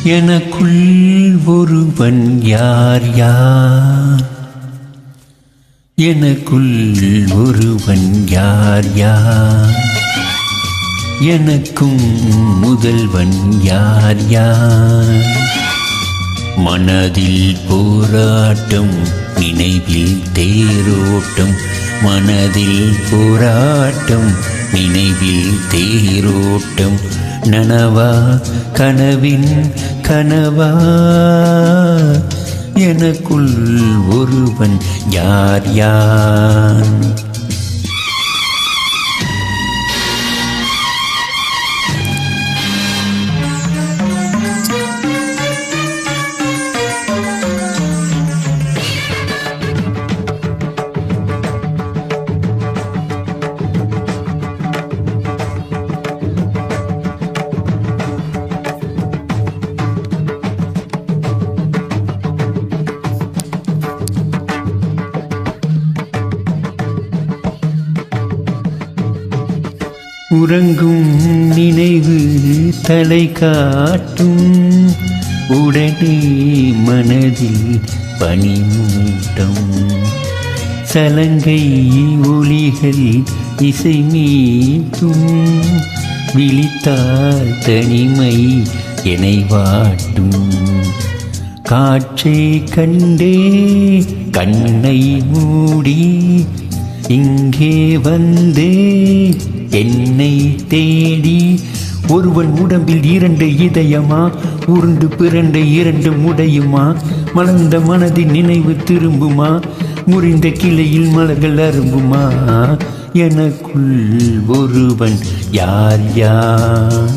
எனக்குள் ஒருவன் யார் யார், எனக்குள் ஒருவன் யார் யார், எனக்கும் முதல்வன் யார் யார். மனதில் போராட்டம், நினைவில் தேரோட்டம், மனதில் போராட்டம், நினைவில் தேரோட்டம். நனவா கனவின் கனவா, எனக்குள் ஒருவன் யார் யார். உறங்கும் நினைவு தலை காட்டும், உடனே மனதில் பனிமூட்டம். சலங்கை ஒலிகள் இசை மீட்டும், விழித்தால் தனிமை என்னை வாட்டும். காற்றை கண்டே கண்ணை மூடி, இங்கே வந்தே என்னை தேடி. ஒருவன் உடம்பில் இரண்டு இதயமா, உருண்டு பிறண்ட இரண்டு முடையுமா. மலர்ந்த மனதின் நினைவு திரும்புமா, முறிந்த கிளையில் மலர்கள் அரும்புமா. எனக்குள் ஒருவன் யார் யார்.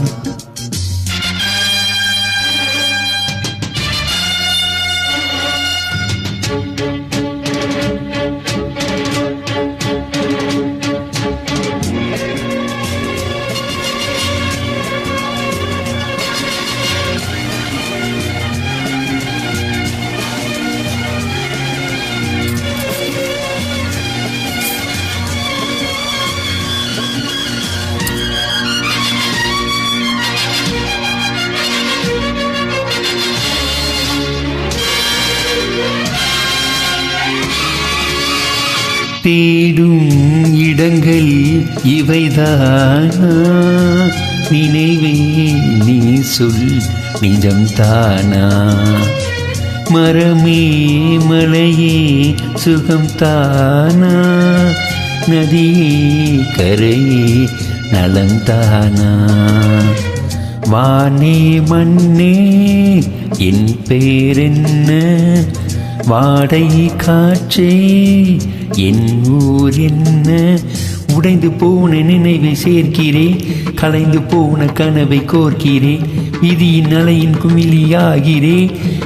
தேடும் இடங்கள் இவைதானா, நினைவே நீ சொல் நிஜம்தானா. மரமே மலையே சுகம்தானா, நதியே கரையே நலந்தானா. வானே மண்ணே என் பேரென்ன, வாடை காற்றே என் ஊர் என்ன. உடைந்து போன நினைவை சேர்க்கிறேன், கலைந்து போன கனவை கோர்க்கிறேன். விதியின் அலையின் குமிழியாகிறே,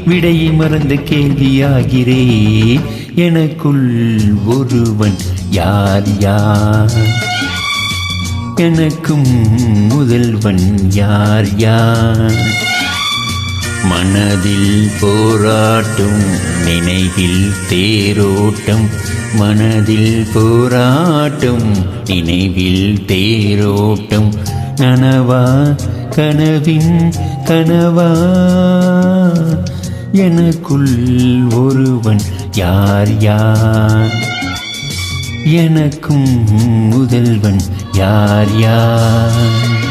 விடையை மறந்த கேள்வியாகிறே. எனக்குள் ஒருவன் யார் யார், எனக்கும் முதல்வன் யார் யார். மனதில் போராட்டம், நினைவில் தேரோட்டம், மனதில் போராட்டம், நினைவில் தேரோட்டம். நனவா கனவின் கனவா, எனக்குள் ஒருவன் யார் யார், எனக்கும் முதல்வன் யார் யார்.